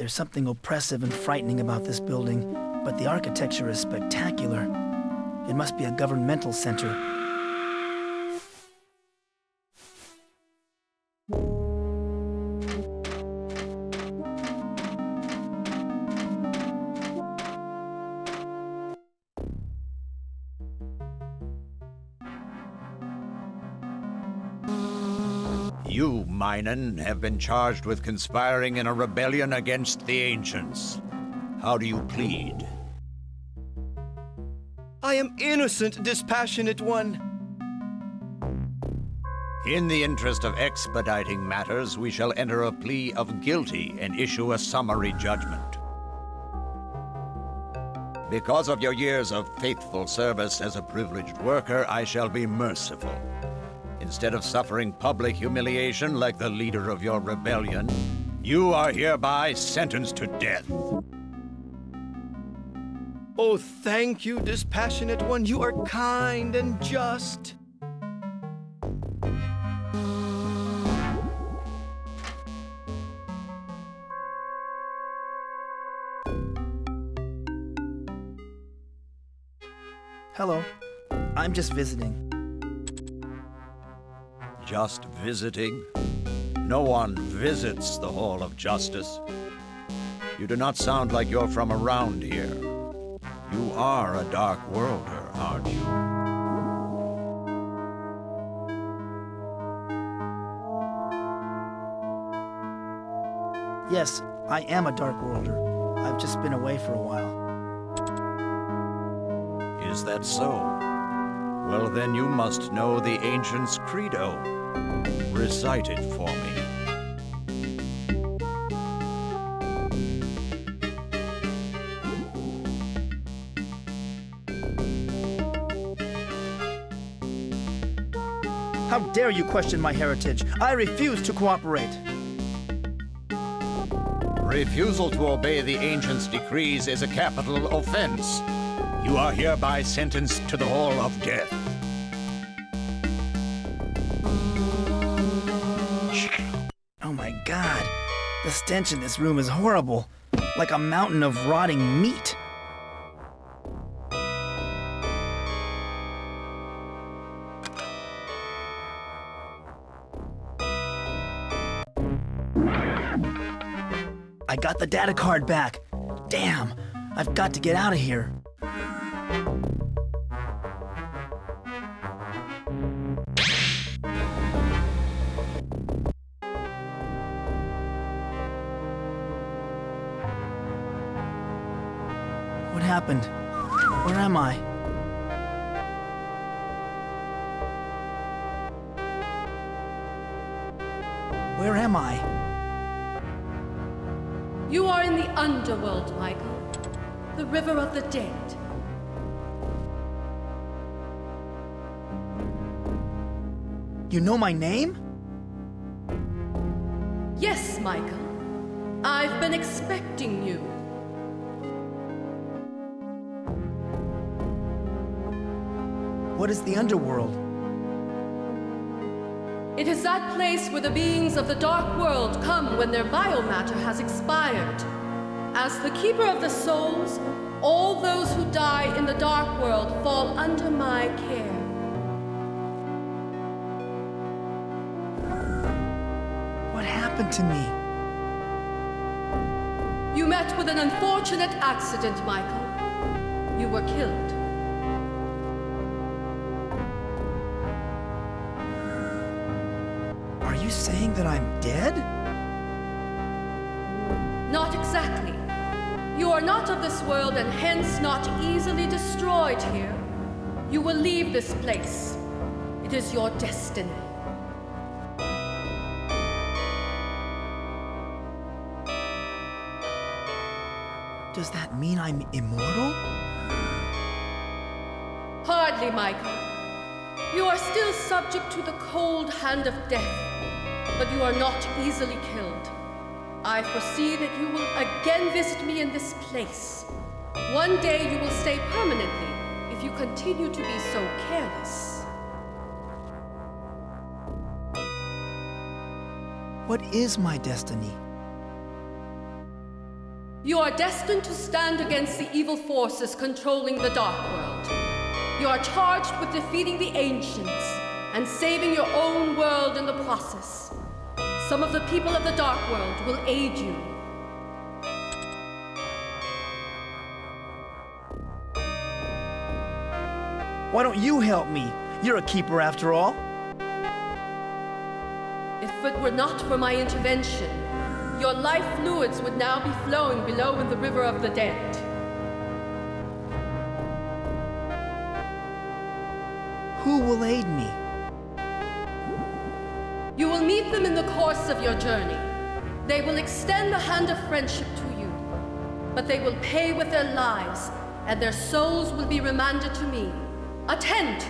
There's something oppressive and frightening about this building, but the architecture is spectacular. It must be a governmental center. You, Minun, have been charged with conspiring in a rebellion against the Ancients. How do you plead? I am innocent, dispassionate one. In the interest of expediting matters, we shall enter a plea of guilty and issue a summary judgment. Because of your years of faithful service as a privileged worker, I shall be merciful. Instead of suffering public humiliation like the leader of your rebellion, you are hereby sentenced to death. Oh, thank you, dispassionate one. You are kind and just. Hello. I'm just visiting. Just visiting? No one visits the Hall of Justice. You do not sound like you're from around here. You are a Dark Worlder, aren't you? Yes, I am a Dark Worlder. I've just been away for a while. Is that so? Well, then you must know the Ancients' Credo. Recite it for me. How dare you question my heritage? I refuse to cooperate. Refusal to obey the Ancients' decrees is a capital offense. You are hereby sentenced to the Hall of Death. Oh my God. The stench in this room is horrible. Like a mountain of rotting meat. I got the data card back. Damn, I've got to get out of here. What happened? Where am I? Where am I? You are in the underworld, Michael. The river of the dead. You know my name? Yes, Michael. I've been expecting you. What is the underworld? It is that place where the beings of the Dark World come when their biomatter has expired. As the Keeper of the Souls, all those who die in the Dark World fall under my care. What happened to me? You met with an unfortunate accident, Michael. You were killed. Are you saying that I'm dead? Not exactly. You are not of this world and hence not easily destroyed here. You will leave this place. It is your destiny. Does that mean I'm immortal? Hardly, Michael. You are still subject to the cold hand of death, but you are not easily killed. I foresee that you will again visit me in this place. One day you will stay permanently if you continue to be so careless. What is my destiny? You are destined to stand against the evil forces controlling the Dark World. You are charged with defeating the Ancients and saving your own world in the process. Some of the people of the Dark World will aid you. Why don't you help me? You're a keeper after all. If it were not for my intervention, your life fluids would now be flowing below in the River of the Dead. Who will aid me? You will meet them in the course of your journey. They will extend the hand of friendship to you, but they will pay with their lives, and their souls will be remanded to me. Attend!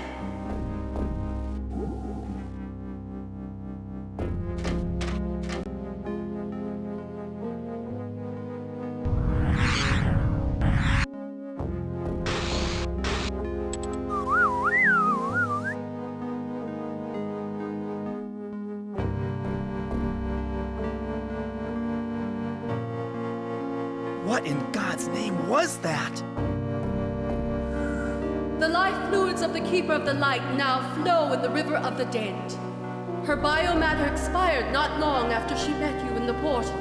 What in God's name was that? The life fluids of the Keeper of the Light now flow in the River of the Dead. Her biomatter expired not long after she met you in the portal.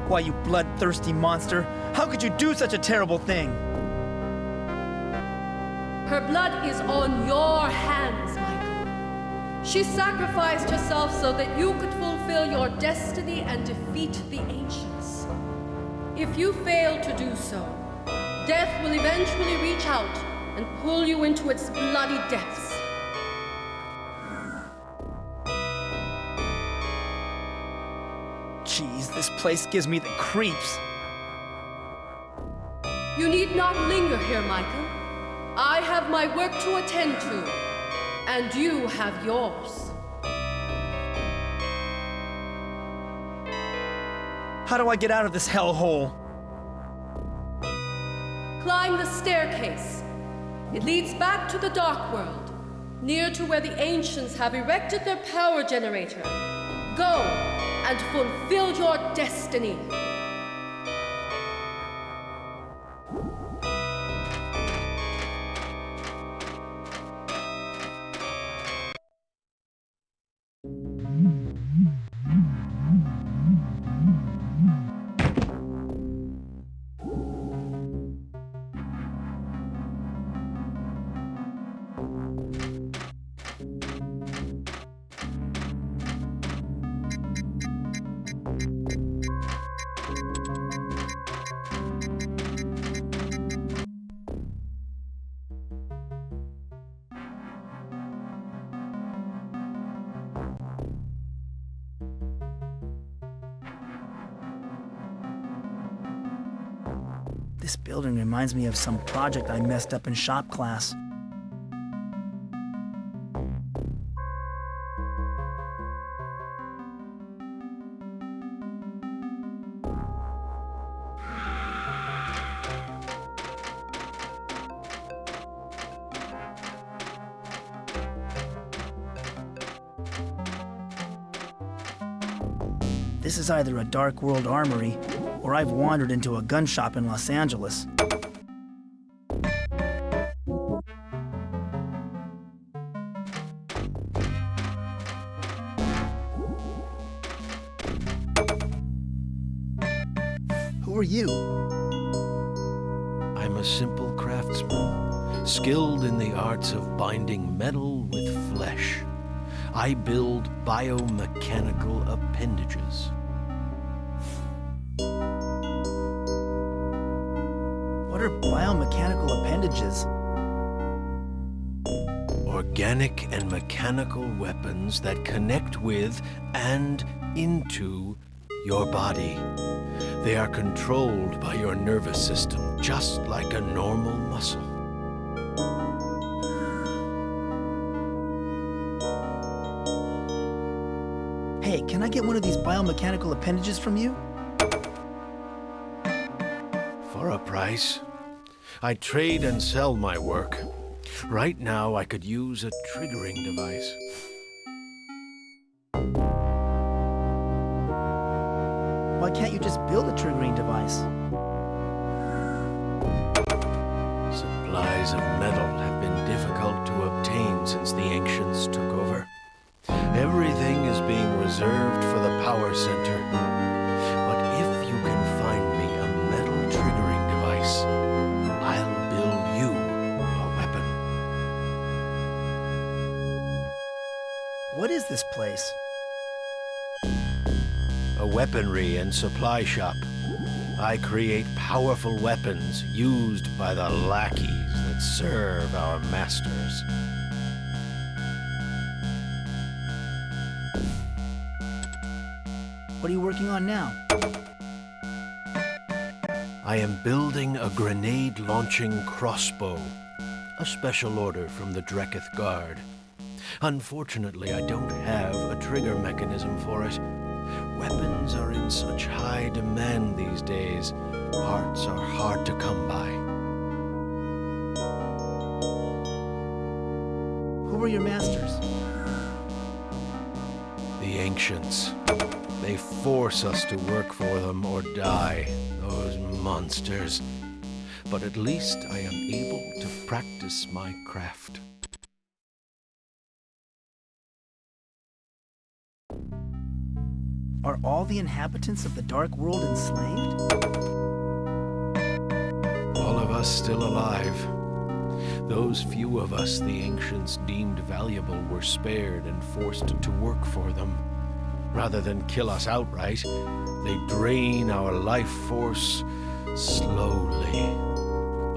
Why, you bloodthirsty monster! How could you do such a terrible thing? Her blood is on your hands, Michael. She sacrificed herself so that you could fulfill your destiny and defeat the Ancients. If you fail to do so, death will eventually reach out and pull you into its bloody depths. Jeez, this place gives me the creeps. You need not linger here, Michael. I have my work to attend to, and you have yours. How do I get out of this hellhole? Climb the staircase. It leads back to the Dark World, near to where the Ancients have erected their power generator. Go and fulfill your destiny. This building reminds me of some project I messed up in shop class. This is either a Dark World armory, or I've wandered into a gun shop in Los Angeles. Who are you? I'm a simple craftsman, skilled in the arts of binding metal with flesh. I build biomechanical appendages. What are biomechanical appendages? Organic and mechanical weapons that connect with and into your body. They are controlled by your nervous system, just like a normal muscle. Hey, can I get one of these biomechanical appendages from you? For a price. I trade and sell my work. Right now, I could use a triggering device. Why can't you just build a triggering device? Supplies of metal have been difficult to obtain since the ancients took over. Everything is being reserved for the power center. But if you can find me a metal triggering device, I'll build you a weapon. What is this place? A weaponry and supply shop. I create powerful weapons used by the lackeys that serve our masters. What are you working on now? I am building a grenade-launching crossbow, a special order from the Dreketh Guard. Unfortunately, I don't have a trigger mechanism for it. Weapons are in such high demand these days. Parts are hard to come by. Who were your masters? The ancients. They force us to work for them or die, those monsters. But at least I am able to practice my craft. Are all the inhabitants of the Dark World enslaved? All of us still alive. Those few of us the ancients deemed valuable were spared and forced to work for them. Rather than kill us outright, they drain our life force slowly.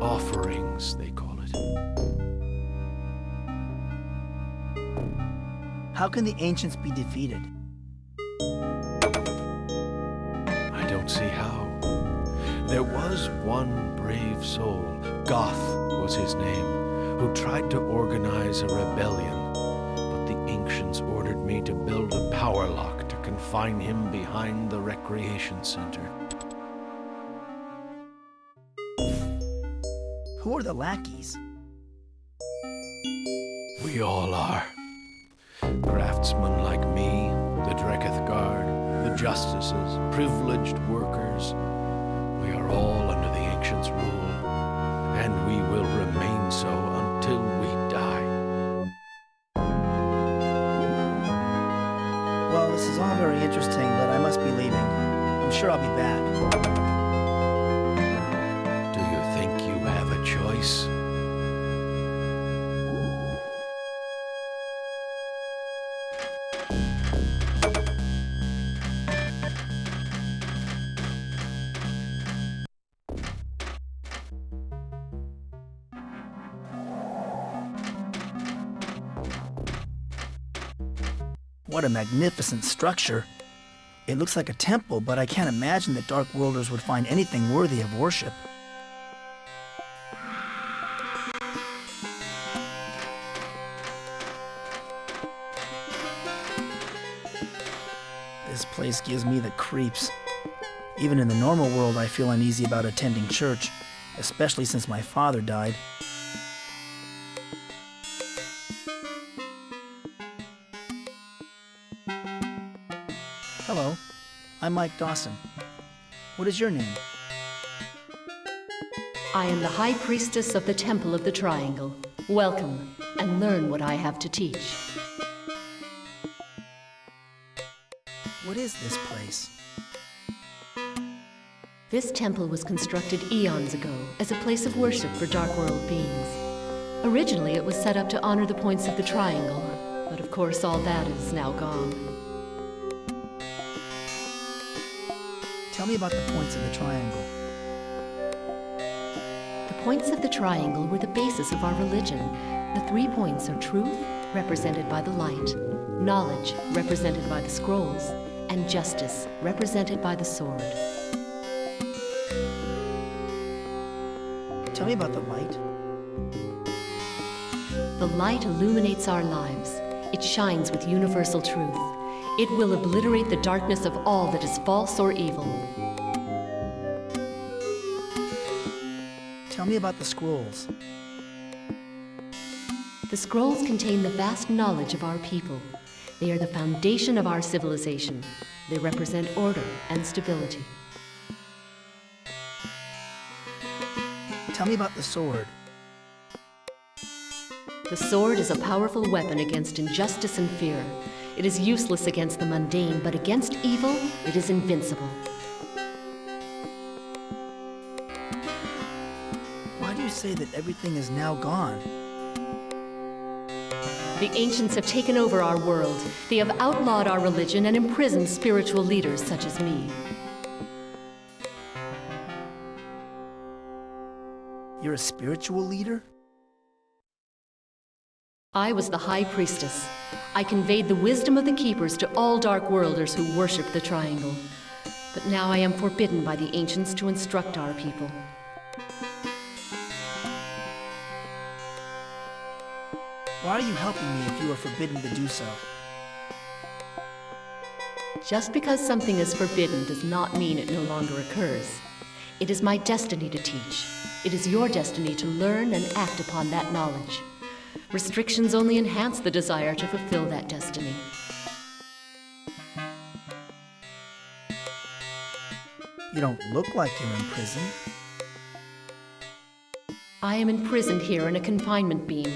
Offerings, they call it. How can the ancients be defeated? I don't see how. There was one brave soul, Goth was his name, who tried to organize a rebellion, but the ancients ordered me to build a power lock to confine him behind the recreation center. Who are the lackeys? We all are. Craftsmen like me, the Dreketh Guard, the justices, privileged workers. We are all under the ancients' rule, and we will remain so until we die. Well, this is all very interesting, but I must be leaving. I'm sure I'll be back. Do you think you have a choice? What a magnificent structure. It looks like a temple, but I can't imagine that Dark Worlders would find anything worthy of worship. This place gives me the creeps. Even in the normal world, I feel uneasy about attending church, especially since my father died. Hello, I'm Mike Dawson. What is your name? I am the High Priestess of the Temple of the Triangle. Welcome, and learn what I have to teach. What is this place? This temple was constructed eons ago as a place of worship for Dark World beings. Originally, it was set up to honor the points of the Triangle, but of course all that is now gone. Tell me about the points of the triangle. The points of the triangle were the basis of our religion. The 3 points are truth, represented by the light, knowledge, represented by the scrolls, and justice, represented by the sword. Tell me about the light. The light illuminates our lives. It shines with universal truth. It will obliterate the darkness of all that is false or evil. Tell me about the scrolls. The scrolls contain the vast knowledge of our people. They are the foundation of our civilization. They represent order and stability. Tell me about the sword. The sword is a powerful weapon against injustice and fear. It is useless against the mundane, but against evil, it is invincible. Why do you say that everything is now gone? The ancients have taken over our world. They have outlawed our religion and imprisoned spiritual leaders such as me. You're a spiritual leader? I was the High Priestess. I conveyed the wisdom of the Keepers to all Dark Worlders who worship the Triangle. But now I am forbidden by the ancients to instruct our people. Why are you helping me if you are forbidden to do so? Just because something is forbidden does not mean it no longer occurs. It is my destiny to teach. It is your destiny to learn and act upon that knowledge. Restrictions only enhance the desire to fulfill that destiny. You don't look like you're in prison. I am imprisoned here in a confinement beam.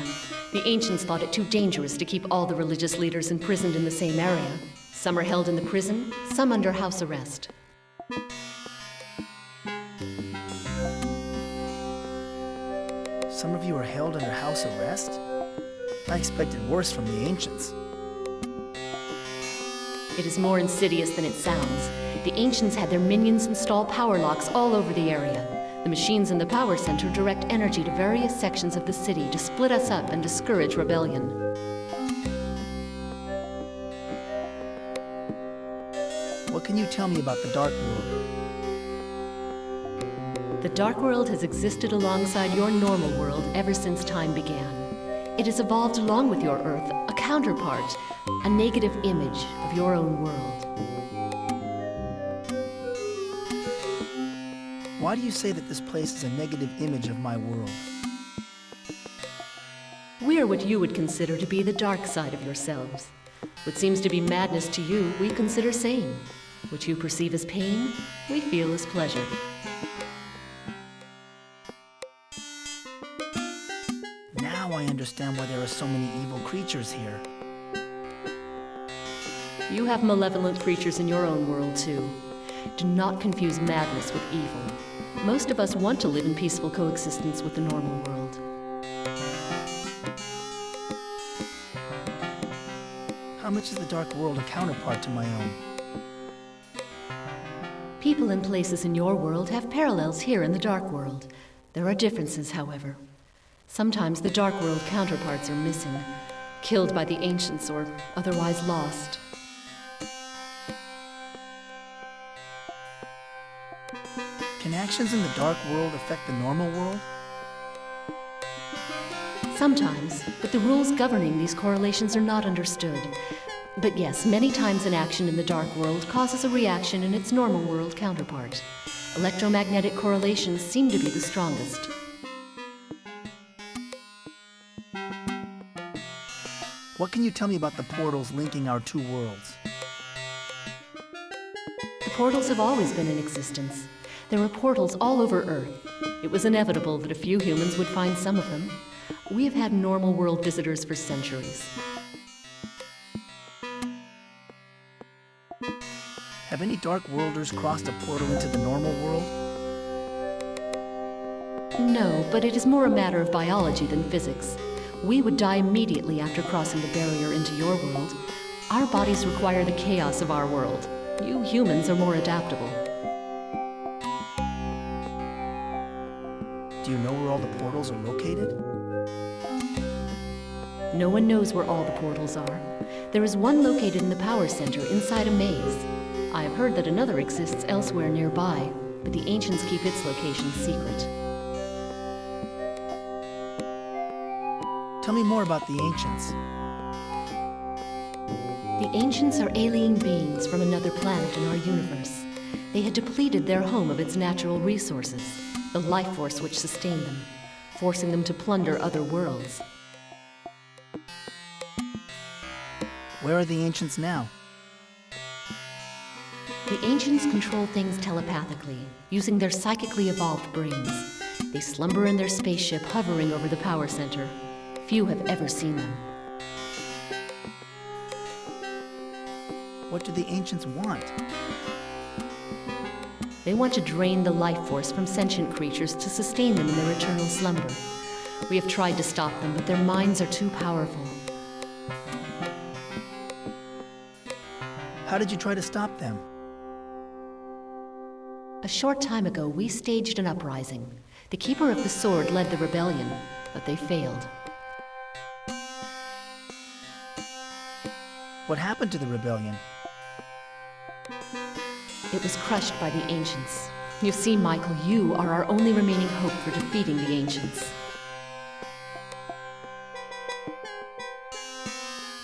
The ancients thought it too dangerous to keep all the religious leaders imprisoned in the same area. Some are held in the prison, some under house arrest. Some of you are held under house arrest? I expected worse from the ancients. It is more insidious than it sounds. The ancients had their minions install power locks all over the area. The machines in the power center direct energy to various sections of the city to split us up and discourage rebellion. What can you tell me about the Dark World? The Dark World has existed alongside your normal world ever since time began. It has evolved along with your Earth, a counterpart, a negative image of your own world. Why do you say that this place is a negative image of my world? We are what you would consider to be the dark side of yourselves. What seems to be madness to you, we consider sane. What you perceive as pain, we feel as pleasure. Now I understand why there are so many evil creatures here. You have malevolent creatures in your own world, too. Do not confuse madness with evil. Most of us want to live in peaceful coexistence with the normal world. How much is the Dark World a counterpart to my own? People and places in your world have parallels here in the Dark World. There are differences, however. Sometimes the Dark World counterparts are missing, killed by the ancients or otherwise lost. Can actions in the Dark World affect the normal world? Sometimes, but the rules governing these correlations are not understood. But yes, many times an action in the Dark World causes a reaction in its normal world counterpart. Electromagnetic correlations seem to be the strongest. What can you tell me about the portals linking our two worlds? The portals have always been in existence. There are portals all over Earth. It was inevitable that a few humans would find some of them. We have had normal world visitors for centuries. Have any Dark Worlders crossed a portal into the normal world? No, but it is more a matter of biology than physics. We would die immediately after crossing the barrier into your world. Our bodies require the chaos of our world. You humans are more adaptable. Do you know where all the portals are located? No one knows where all the portals are. There is one located in the power center inside a maze. I have heard that another exists elsewhere nearby, but the ancients keep its location secret. Tell me more about the ancients. The ancients are alien beings from another planet in our universe. They had depleted their home of its natural resources, the life force which sustained them, forcing them to plunder other worlds. Where are the ancients now? The ancients control things telepathically, using their psychically evolved brains. They slumber in their spaceship hovering over the power center. Few have ever seen them. What do the ancients want? They want to drain the life force from sentient creatures to sustain them in their eternal slumber. We have tried to stop them, but their minds are too powerful. How did you try to stop them? A short time ago, we staged an uprising. The Keeper of the Sword led the rebellion, but they failed. What happened to the rebellion? It was crushed by the ancients. You see, Michael, you are our only remaining hope for defeating the ancients.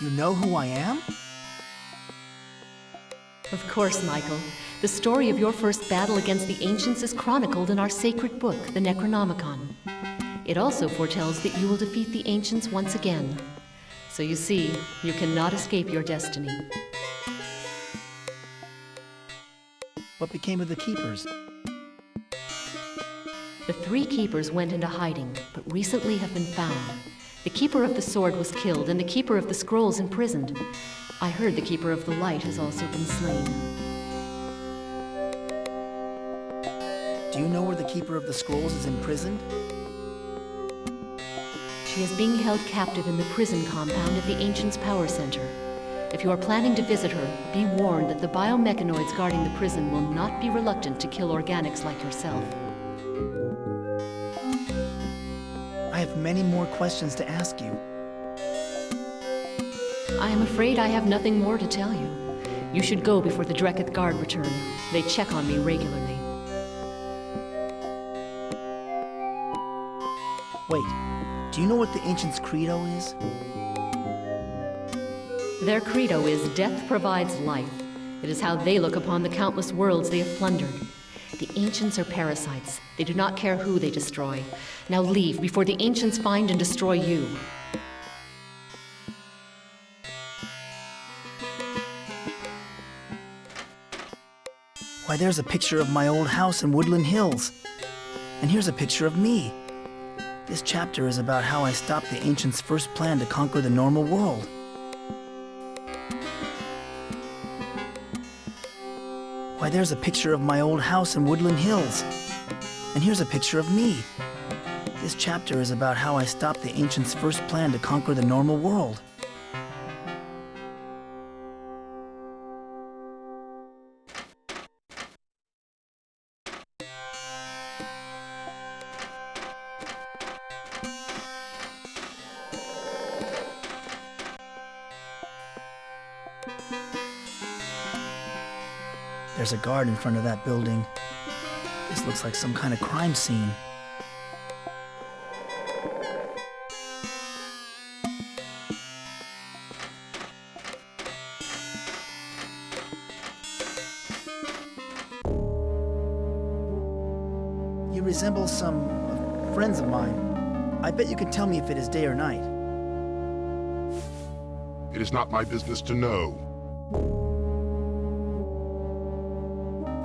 You know who I am? Of course, Michael. The story of your first battle against the ancients is chronicled in our sacred book, the Necronomicon. It also foretells that you will defeat the ancients once again. So you see, you cannot escape your destiny. What became of the keepers? The 3 keepers went into hiding, but recently have been found. The Keeper of the Sword was killed, and the Keeper of the Scrolls imprisoned. I heard the Keeper of the Light has also been slain. Do you know where the Keeper of the Scrolls is imprisoned? She is being held captive in the prison compound at the Ancients' Power Center. If you are planning to visit her, be warned that the biomechanoids guarding the prison will not be reluctant to kill organics like yourself. I have many more questions to ask you. I am afraid I have nothing more to tell you. You should go before the Dreketh Guard return. They check on me regularly. Wait, do you know what the Ancients' credo is? Their credo is death provides life. It is how they look upon the countless worlds they have plundered. The ancients are parasites. They do not care who they destroy. Now leave before the ancients find and destroy you. Why, there's a picture of my old house in Woodland Hills. And here's a picture of me. This chapter is about how I stopped the ancients' first plan to conquer the normal world. Why, there's a picture of my old house in Woodland Hills. And here's a picture of me. This chapter is about how I stopped the ancients' first plan to conquer the normal world. There's a guard in front of that building. This looks like some kind of crime scene. You resemble some friends of mine. I bet you can tell me if it is day or night. It is not my business to know.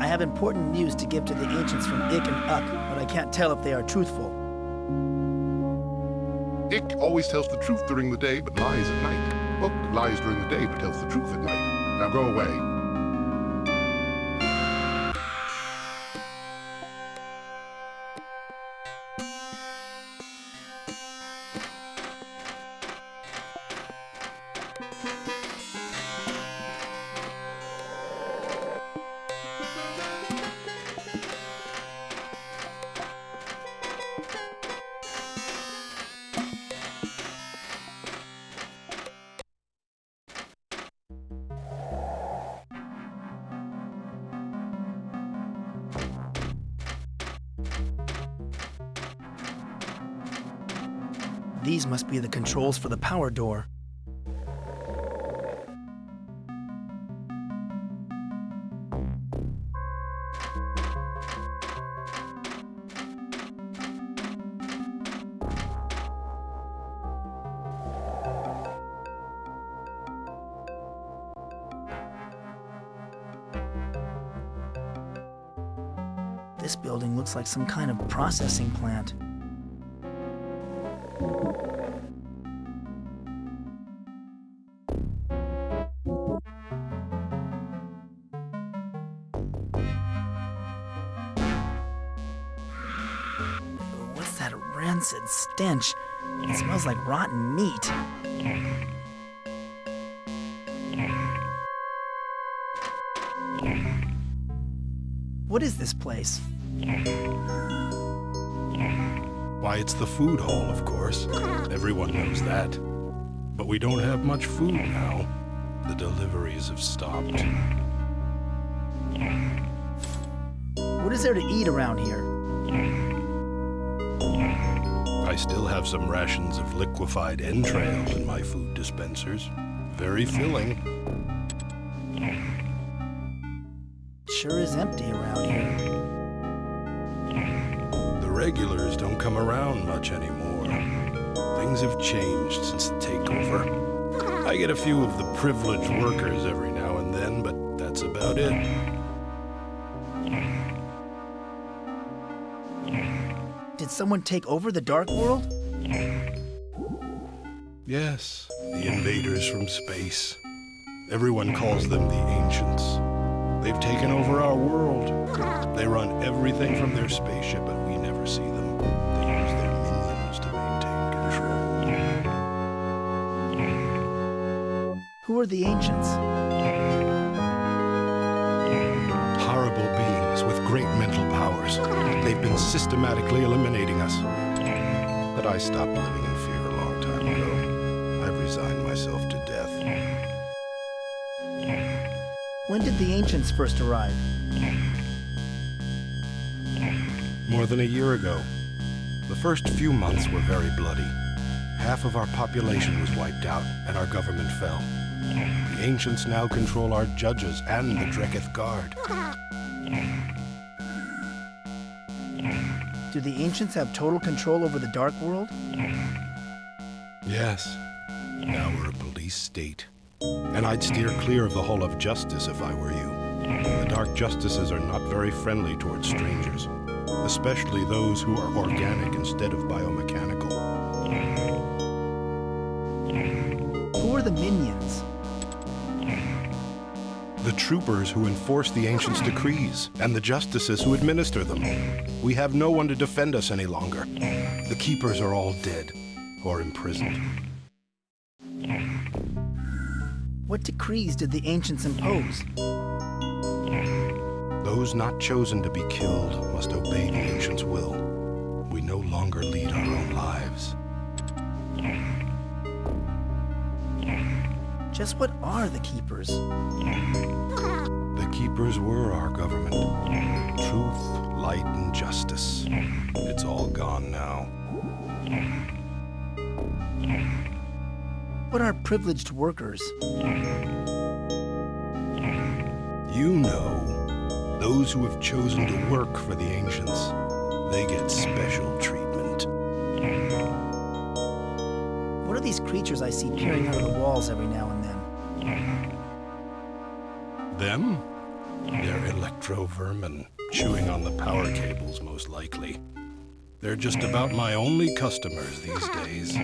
I have important news to give to the ancients from Ik and Uk, but I can't tell if they are truthful. Ik always tells the truth during the day, but lies at night. Uk lies during the day, but tells the truth at night. Now go away. These must be the controls for the power door. This building looks like some kind of processing plant. What's that rancid stench? It smells like rotten meat. What is this place? Why, it's the food hall, of course. Everyone knows that. But we don't have much food now. The deliveries have stopped. What is there to eat around here? I still have some rations of liquefied entrails in my food dispensers. Very filling. Sure is empty around here. The regulars don't come around much anymore. Things have changed since the takeover. I get a few of the privileged workers every now and then, but that's about it. Did someone take over the Dark World? Yes, the invaders from space. Everyone calls them the Ancients. They've taken over our world. They run everything from their spaceship, but we never see them. They use their minions to maintain control. Who are the Ancients? Horrible beings with great mental powers. They've been systematically eliminating us. But I stopped living in fear a long time ago. I've resigned myself to death. When did the Ancients first arrive? More than a year ago. The first few months were very bloody. Half of our population was wiped out, and our government fell. The Ancients now control our judges and the Dreketh Guard. Do the Ancients have total control over the Dark World? Yes. Now we're a police state. And I'd steer clear of the Hall of Justice if I were you. The Dark Justices are not very friendly towards strangers, especially those who are organic instead of biomechanical. Who are the minions? The troopers who enforce the Ancients' decrees, and the justices who administer them. We have no one to defend us any longer. The keepers are all dead, or imprisoned. What decrees did the Ancients impose? Those not chosen to be killed must obey the Ancients' will. We no longer lead our own lives. Just what are the Keepers? The Keepers were our government. Truth, light, and justice. It's all gone now. What are privileged workers? You know, those who have chosen to work for the Ancients, they get special treatment. What are these creatures I see peering out of the walls every now and then? Them? They're electro-vermin, chewing on the power cables most likely. They're just about my only customers these days.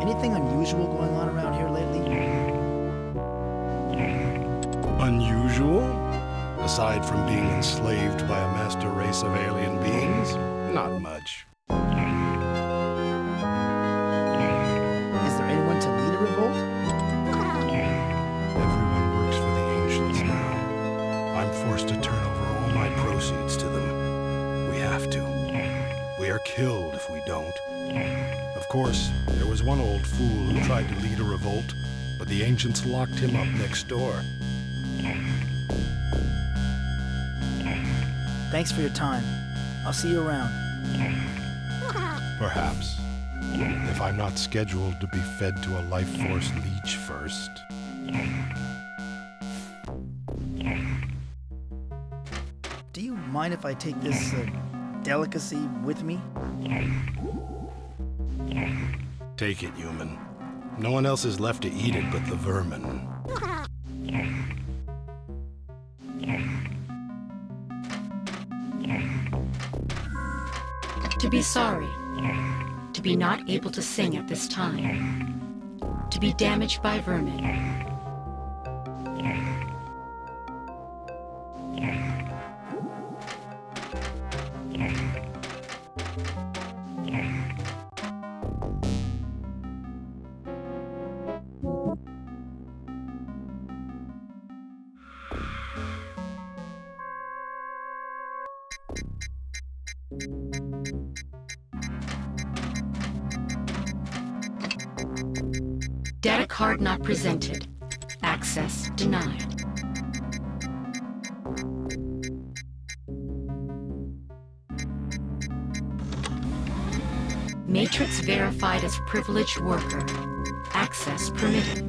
Anything unusual going on around here lately? Unusual? Aside from being enslaved by a master race of alien beings? Not much. Is there anyone to lead a revolt? Everyone works for the Ancients now. I'm forced to turn over all my proceeds to them. We have to. We are killed if we don't. Of course, there was one old fool who tried to lead a revolt, but the Ancients locked him up next door. Thanks for your time. I'll see you around. Perhaps. If I'm not scheduled to be fed to a life force leech first. Do you mind if I take this delicacy with me? Take it, human. No one else is left to eat it but the vermin. be sorry. To be not able to sing at this time. To be damaged by vermin. Data card not presented. Access denied. Matrix verified as privileged worker. Access permitted.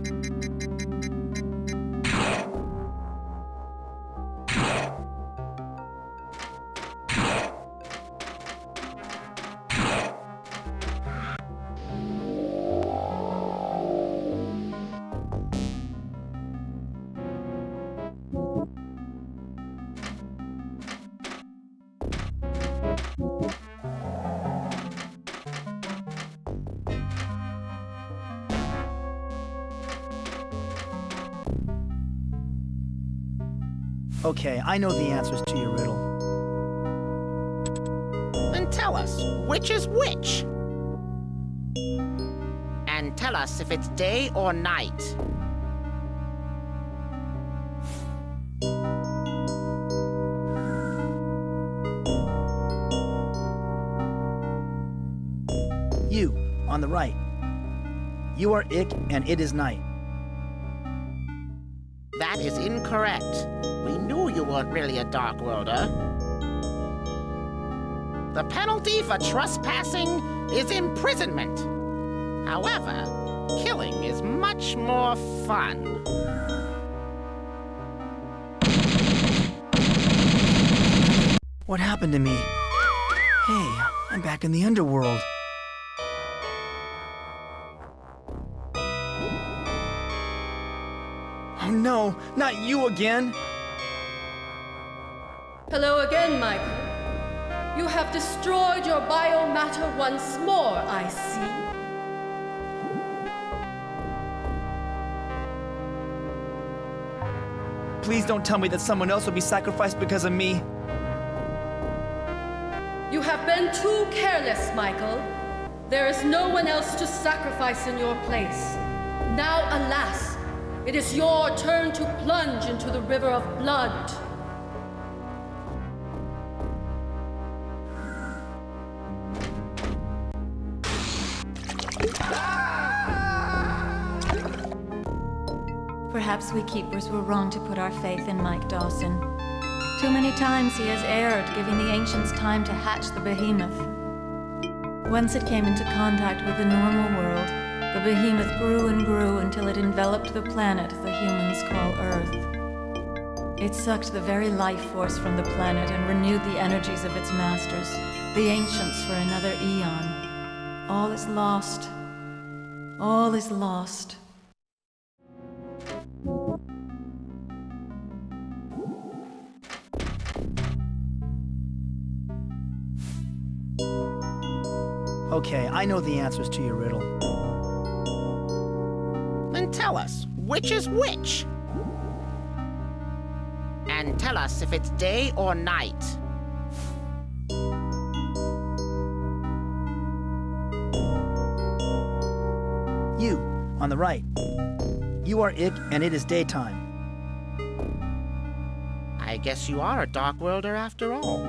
Okay, I know the answers to your riddle. Then tell us, which is which? And tell us if it's day or night. You, on the right. You are ich, and it is night. That is incorrect. We knew you weren't really a Dark Worlder. The penalty for trespassing is imprisonment. However, killing is much more fun. What happened to me? Hey, I'm back in the underworld. Oh no, not you again! Hello again, Michael. You have destroyed your biomatter once more, I see. Please don't tell me that someone else will be sacrificed because of me. You have been too careless, Michael. There is no one else to sacrifice in your place. Now, alas, it is your turn to plunge into the river of blood. Perhaps we Keepers were wrong to put our faith in Mike Dawson. Too many times he has erred, giving the Ancients time to hatch the behemoth. Once it came into contact with the normal world, the behemoth grew and grew until it enveloped the planet the humans call Earth. It sucked the very life force from the planet and renewed the energies of its masters, the Ancients, for another eon. All is lost. All is lost. Okay, I know the answers to your riddle. Then tell us, which is which? And tell us if it's day or night. You, on the right. You are ich, and it is daytime. I guess you are a Dark Worlder after all.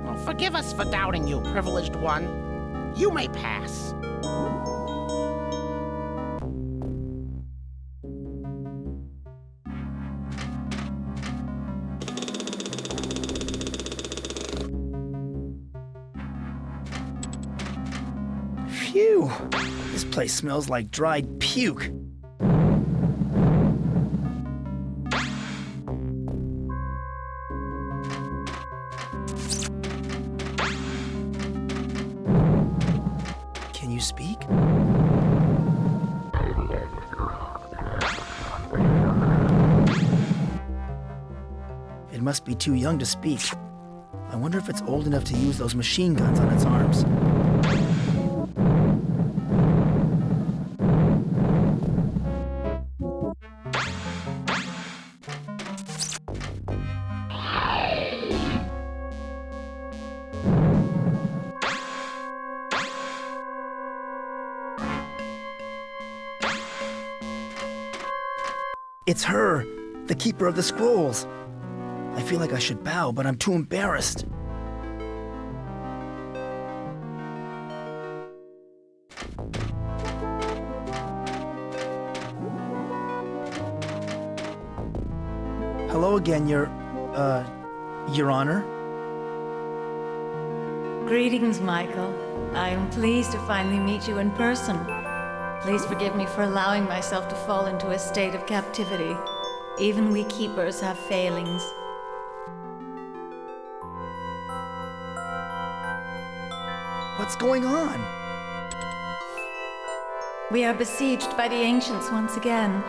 Well, forgive us for doubting you, privileged one. You may pass. Phew! This place smells like dried puke. Can you speak? It must be too young to speak. I wonder if it's old enough to use those machine guns on its arms. It's her, the Keeper of the Scrolls. I feel like I should bow, but I'm too embarrassed. Hello again, Your Honor. Greetings, Michael. I am pleased to finally meet you in person. Please forgive me for allowing myself to fall into a state of captivity. Even we keepers have failings. What's going on? We are besieged by the ancients once again.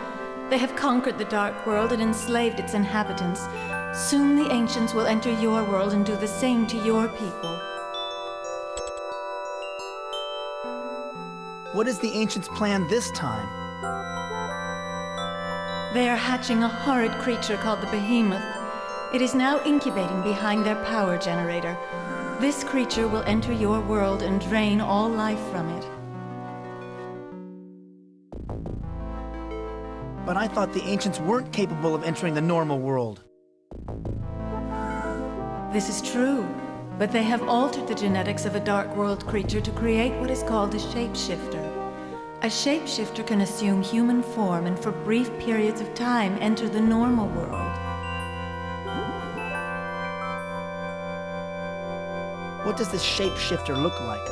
They have conquered the dark world and enslaved its inhabitants. Soon the ancients will enter your world and do the same to your people. What is the ancients' plan this time? They are hatching a horrid creature called the Behemoth. It is now incubating behind their power generator. This creature will enter your world and drain all life from it. But I thought the ancients weren't capable of entering the normal world. This is true, but they have altered the genetics of a dark world creature to create what is called a shapeshifter. A shapeshifter can assume human form and for brief periods of time enter the normal world. What does this shapeshifter look like?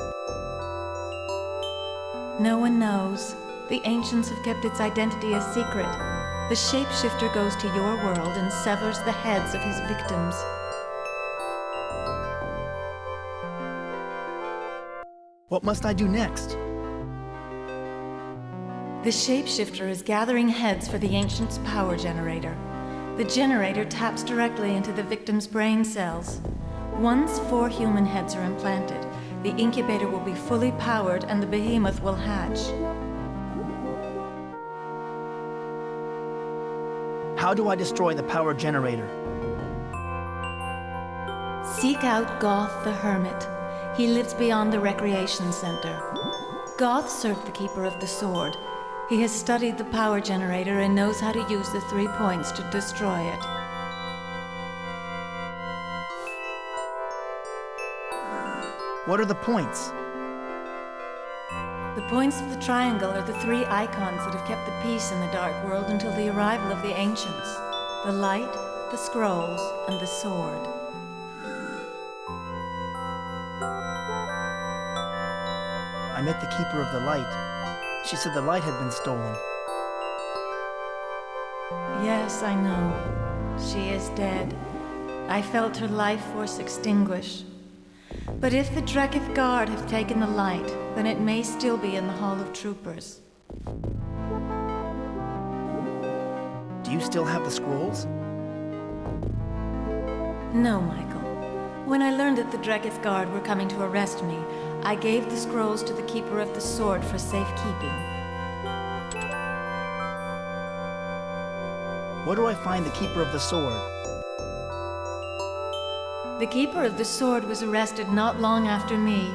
No one knows. The ancients have kept its identity a secret. The shapeshifter goes to your world and severs the heads of his victims. What must I do next? The shapeshifter is gathering heads for the ancient's power generator. The generator taps directly into the victim's brain cells. Once 4 human heads are implanted, the incubator will be fully powered and the behemoth will hatch. How do I destroy the power generator? Seek out Goth the Hermit. He lives beyond the recreation center. Goth served the Keeper of the Sword. He has studied the power generator and knows how to use the 3 points to destroy it. What are the points? The points of the triangle are the 3 icons that have kept the peace in the dark world until the arrival of the ancients: the light, the scrolls, and the sword. I met the Keeper of the Light. She said the light had been stolen. Yes, I know. She is dead. I felt her life force extinguish. But if the Dreketh Guard have taken the light, then it may still be in the Hall of Troopers. Do you still have the scrolls? No, Michael. When I learned that the Dreketh Guard were coming to arrest me, I gave the scrolls to the Keeper of the Sword for safekeeping. Where do I find the Keeper of the Sword? The Keeper of the Sword was arrested not long after me.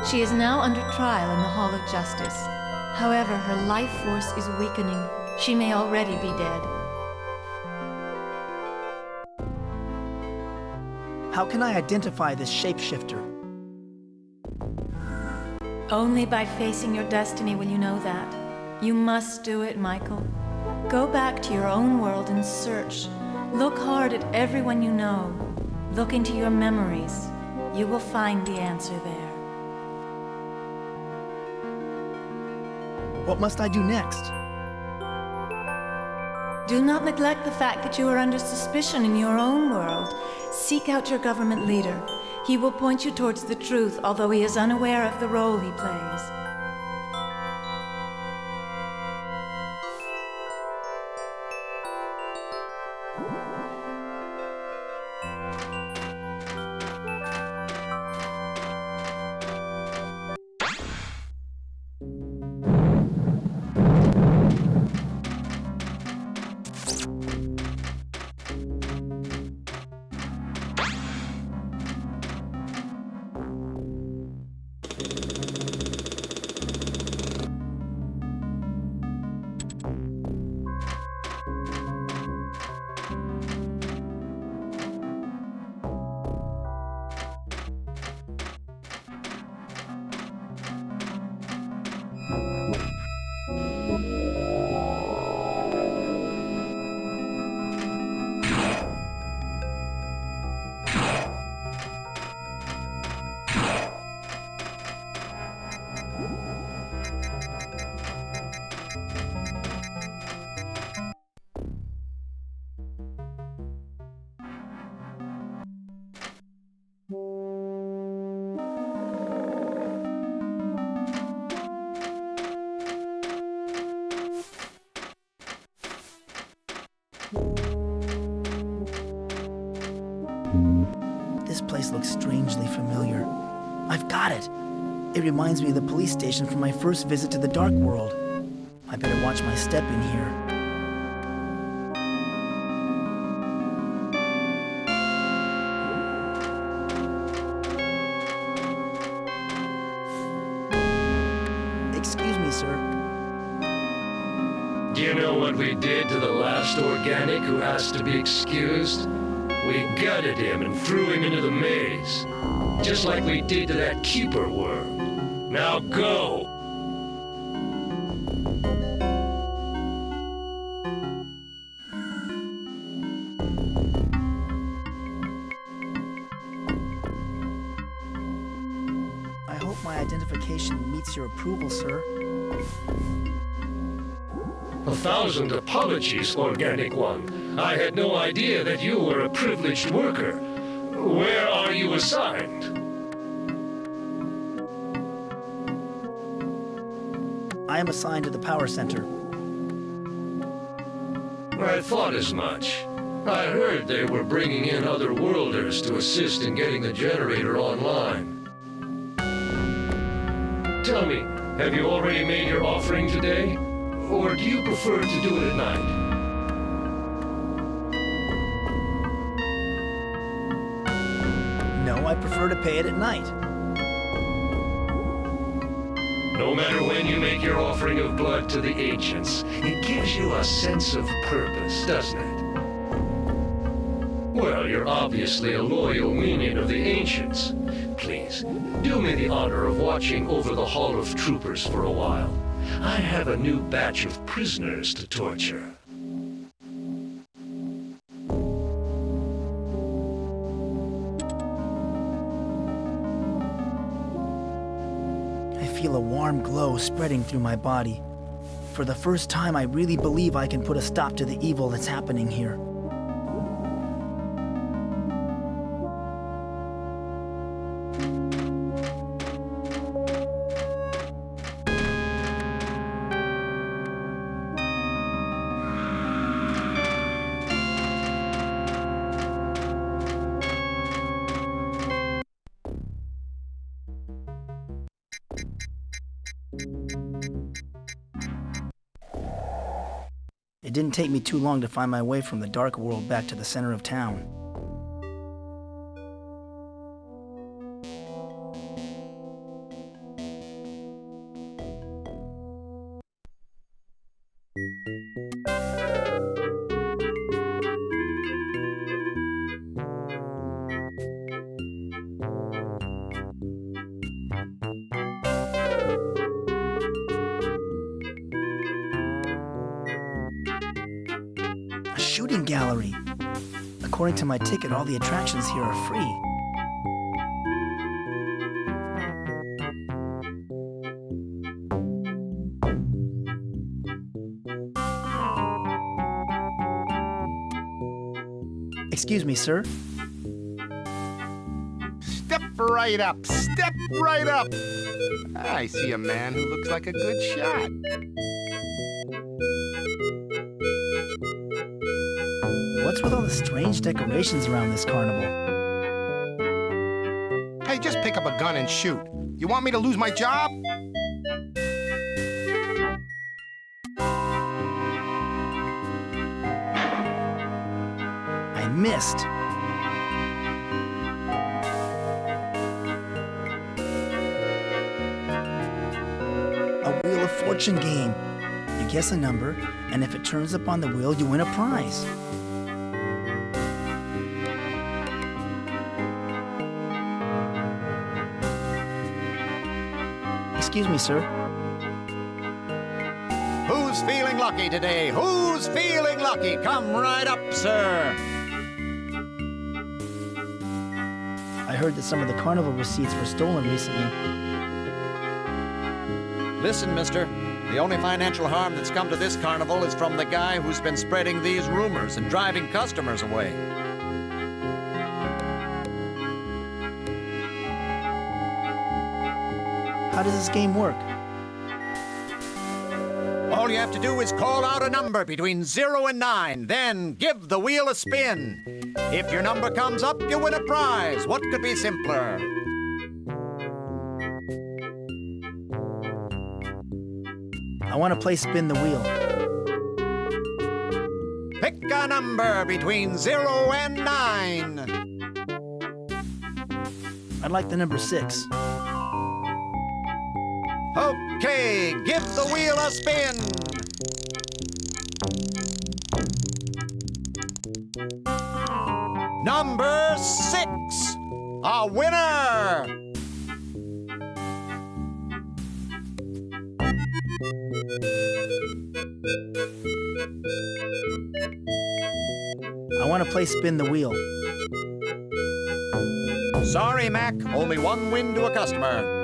She is now under trial in the Hall of Justice. However, her life force is weakening. She may already be dead. How can I identify this shapeshifter? Only by facing your destiny will you know that. You must do it, Michael. Go back to your own world and search. Look hard at everyone you know. Look into your memories. You will find the answer there. What must I do next? Do not neglect the fact that you are under suspicion in your own world. Seek out your government leader. He will point you towards the truth, although he is unaware of the role he plays. This place looks strangely familiar. I've got it! It reminds me of the police station from my first visit to the Dark World. I better watch my step in here. Excuse me, sir. Do you know what we did to the last organic who asked to be excused? We gutted him and threw him into the maze. Just like we did to that keeper worm. Now go! I hope my identification meets your approval, sir. 1,000 apologies, Organic One. I had no idea that you were a privileged worker. Where are you assigned? I am assigned to the power center. I thought as much. I heard they were bringing in other worlders to assist in getting the generator online. Tell me, have you already made your offering today? Or do you prefer to do it at night? No, I prefer to pay it at night. No matter when you make your offering of blood to the ancients, it gives you a sense of purpose, doesn't it? Well, you're obviously a loyal minion of the ancients. Please, do me the honor of watching over the Hall of Troopers for a while. I have a new batch of prisoners to torture. I feel a warm glow spreading through my body. For the first time, I really believe I can put a stop to the evil that's happening here. It didn't take me too long to find my way from the dark world back to the center of town. Shooting gallery. According to my ticket, all the attractions here are free. Excuse me, sir. Step right up. Step right up. I see a man who looks like a good shot. What's with all the strange decorations around this carnival? Hey, just pick up a gun and shoot. You want me to lose my job? I missed. A Wheel of Fortune game. You guess a number, and if it turns up on the wheel, you win a prize. Excuse me, sir. Who's feeling lucky today? Who's feeling lucky? Come right up, sir. I heard that some of the carnival receipts were stolen recently. Listen, mister. The only financial harm that's come to this carnival is from the guy who's been spreading these rumors and driving customers away. How does this game work? All All you have to do is call out a number between 0 and 9, then give the wheel a spin. If your number comes up, you win a prize. What could be simpler? I want to play spin the wheel. Pick a number between 0 and 9. I'd like the number 6. Okay, give the wheel a spin. Number 6, a winner. I want to play spin the wheel. Sorry, Mac, only one win to a customer.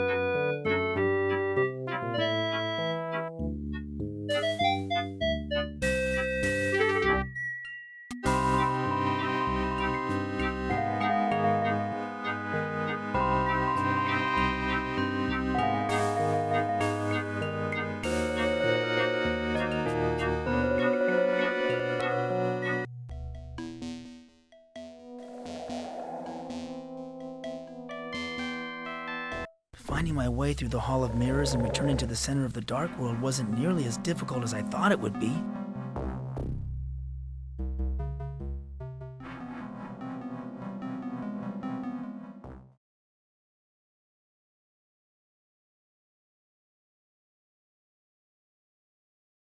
Finding my way through the Hall of Mirrors and returning to the center of the Dark World wasn't nearly as difficult as I thought it would be.